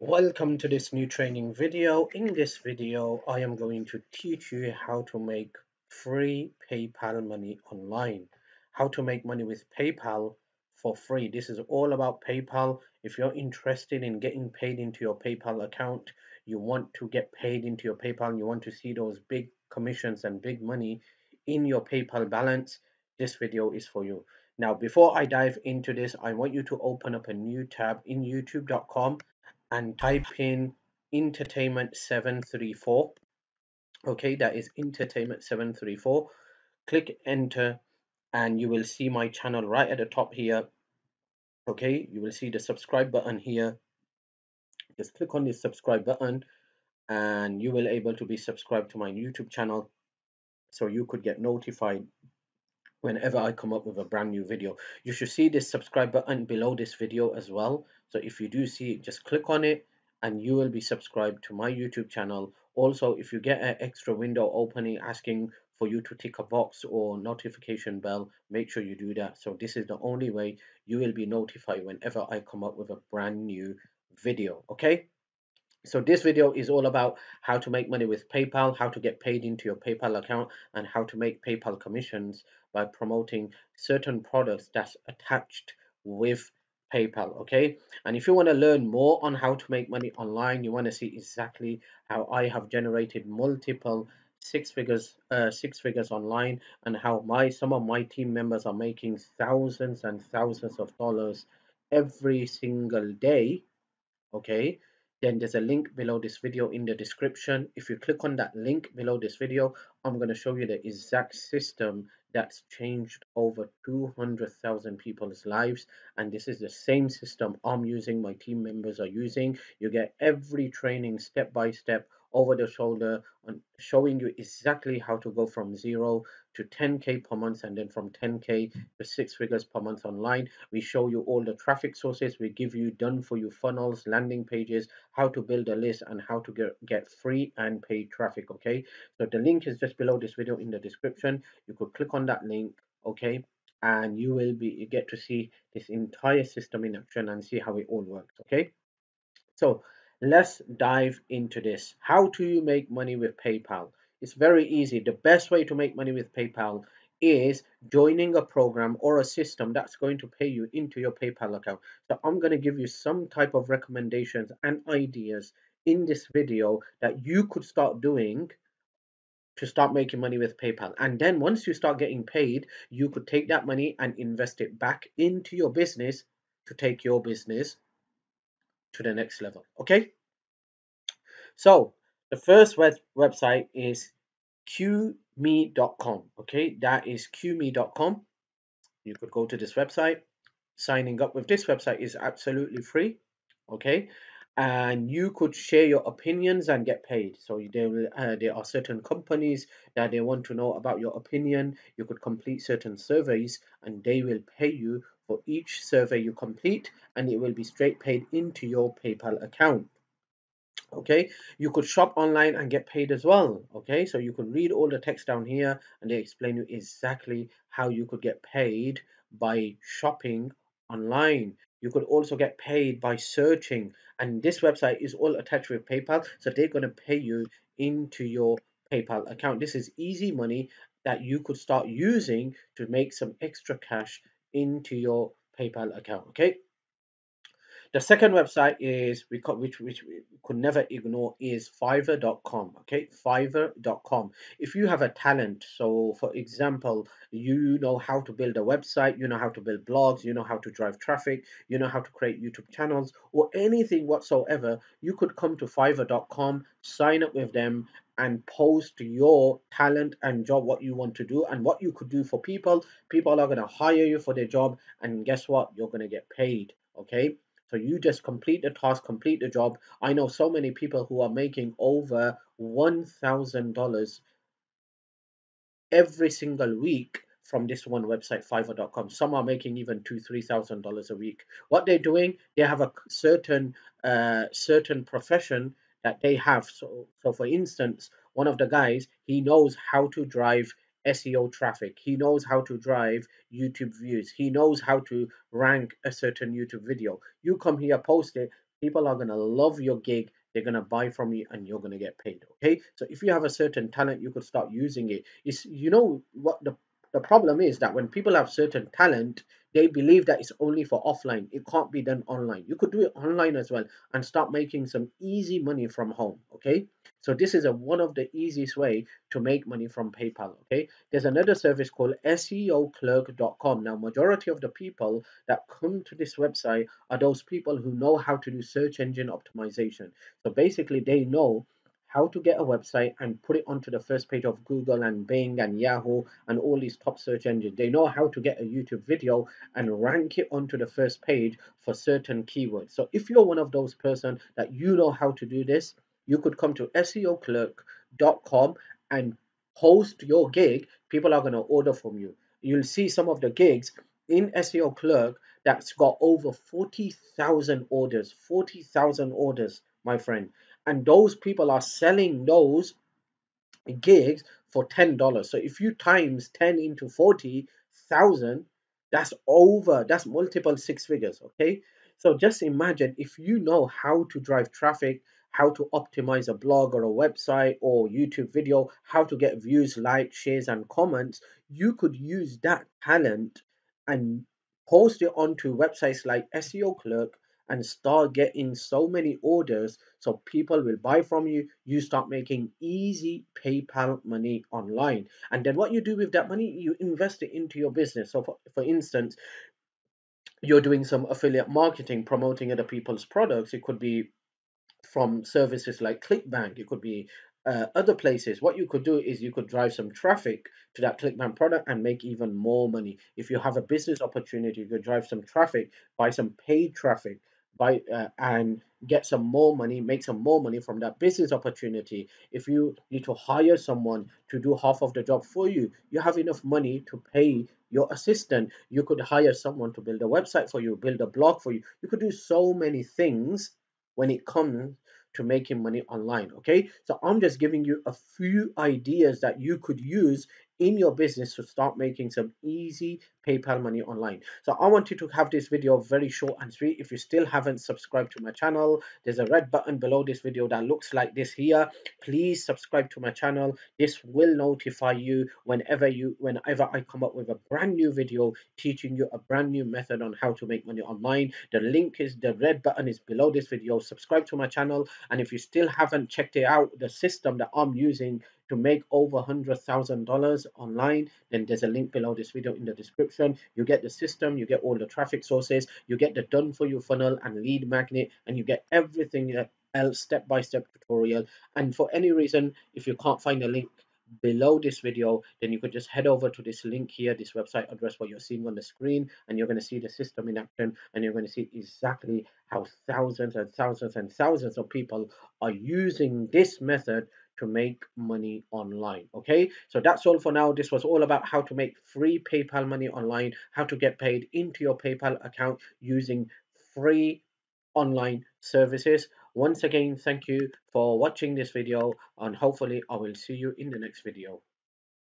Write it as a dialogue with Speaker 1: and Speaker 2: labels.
Speaker 1: Welcome to this new training video. In this video, I am going to teach you how to make free PayPal money online. How to make money with PayPal for free. This is all about PayPal. If you're interested in getting paid into your PayPal account, you want to get paid into your PayPal, you want to see those big commissions and big money in your PayPal balance, this video is for you. Now, before I dive into this, I want you to open up a new tab in youtube.com and type in entertainment 734. Okay, that is entertainment 734. Click enter and you will see my channel right at the top here. Okay, you will see the subscribe button here. Just click on this subscribe button and you will able to be subscribed to my YouTube channel so you could get notified whenever I come up with a brand new video. You should see this subscribe button below this video as well. So if you do see it, just click on it and you will be subscribed to my YouTube channel. Also, if you get an extra window opening asking for you to tick a box or notification bell, make sure you do that. So this is the only way you will be notified whenever I come up with a brand new video. Okay? So this video is all about how to make money with PayPal, how to get paid into your PayPal account, and how to make PayPal commissions by promoting certain products that's attached with PayPal. Okay, and if you want to learn more on how to make money online, you want to see exactly how I have generated multiple six figures online, and how my some of my team members are making thousands and thousands of dollars every single day. Okay, then there's a link below this video in the description. If you click on that link below this video, I'm going to show you the exact system that's changed over 200,000 people's lives, and this is the same system I'm using, my team members are using. You get every training step by step, over the shoulder, on showing you exactly how to go from 0 to 10k per month, and then from 10k to six figures per month online. We show you all the traffic sources, we give you done for you funnels, landing pages, how to build a list, and how to get free and paid traffic. Okay, so the link is just below this video in the description. You could click on that link. Okay, and you will be get to see this entire system in action and see how it all works. Okay, so let's dive into this. How do you make money with PayPal? It's very easy. The best way to make money with PayPal is joining a program or a system that's going to pay you into your PayPal account. So I'm going to give you some type of recommendations and ideas in this video that you could start doing to start making money with PayPal. And then once you start getting paid, you could take that money and invest it back into your business to take your business to the next level. Okay? So the first website is qme.com. Okay, that is qme.com. You could go to this website. Signing up with this website is absolutely free. Okay, and you could share your opinions and get paid. So there are certain companies that they want to know about your opinion. You could complete certain surveys and they will pay you for each survey you complete, and it will be straight paid into your PayPal account. Okay, you could shop online and get paid as well. Okay, so you could read all the text down here and they explain you exactly how you could get paid by shopping online. You could also get paid by searching, and this website is all attached with PayPal, so they're going to pay you into your PayPal account. This is easy money that you could start using to make some extra cash into your PayPal account. Okay, the second website is which we could never ignore is Fiverr.com. Okay, Fiverr.com. If you have a talent, so for example, you know how to build a website, you know how to build blogs, you know how to drive traffic, you know how to create YouTube channels, or anything whatsoever, you could come to Fiverr.com, sign up with them, and post your talent and job, what you want to do and what you could do for people. People are going to hire you for their job, and guess what? You're going to get paid. Okay, so you just complete the task, complete the job. I know so many people who are making over $1,000 every single week from this one website, Fiverr.com. Some are making even $2,000, $3,000 a week. What they're doing, they have a certain profession that they have. So for instance, one of the guys, he knows how to drive SEO traffic. He knows how to drive YouTube views. He knows how to rank a certain YouTube video. You come here, post it, People are going to love your gig. They're going to buy from you and you're going to get paid. Okay. So if you have a certain talent, you could start using it. It's, you know what the problem is that when people have certain talent, they believe that it's only for offline. It can't be done online. You could do it online as well and start making some easy money from home. Okay. So this is one of the easiest way to make money from PayPal. Okay. There's another service called SEOclerk.com. Now, majority of the people that come to this website are those people who know how to do search engine optimization. So basically, they know how to get a website and put it onto the first page of Google and Bing and Yahoo and all these top search engines. They know how to get a YouTube video and rank it onto the first page for certain keywords. So if you're one of those person that you know how to do this, you could come to SEOclerk.com and post your gig. People are going to order from you. You'll see some of the gigs in SEO Clerk that's got over 40,000 orders. 40,000 orders, my friend. And those people are selling those gigs for $10. So if you times 10 into 40,000, that's multiple six figures. Okay. So just imagine if you know how to drive traffic, how to optimize a blog or a website or YouTube video, how to get views, likes, shares, and comments, you could use that talent and post it onto websites like SEO Clerk and start getting so many orders so people will buy from you. You start making easy PayPal money online. And then what you do with that money, you invest it into your business. So for instance, you're doing some affiliate marketing, promoting other people's products. It could be from services like ClickBank. It could be other places. What you could do is you could drive some traffic to that ClickBank product and make even more money. If you have a business opportunity, you could drive some traffic, buy some paid traffic, buy and get some more money, make some more money from that business opportunity. If you need to hire someone to do half of the job for you, you have enough money to pay your assistant. You could hire someone to build a website for you, build a blog for you. You could do so many things when it comes to making money online. Okay, so I'm just giving you a few ideas that you could use in your business to start making some easy PayPal money online. So I want you to have this video very short and sweet. If you still haven't subscribed to my channel, there's a red button below this video that looks like this here. Please subscribe to my channel. This will notify you whenever I come up with a brand new video teaching you a brand new method on how to make money online. The red button is below this video. Subscribe to my channel, and if you still haven't checked it out, the system that I'm using to make over $100,000 online, then there's a link below this video in the description. You get the system, you get all the traffic sources, you get the done for you funnel and lead magnet, and you get everything else step-by-step tutorial. And for any reason, if you can't find a link below this video, then you could just head over to this link here, this website address what you're seeing on the screen, and you're going to see the system in action, and you're going to see exactly how thousands and thousands and thousands of people are using this method to make money online. Okay, so that's all for now. This was all about how to make free PayPal money online, how to get paid into your PayPal account using free online services. Once again, thank you for watching this video, and hopefully I will see you in the next video.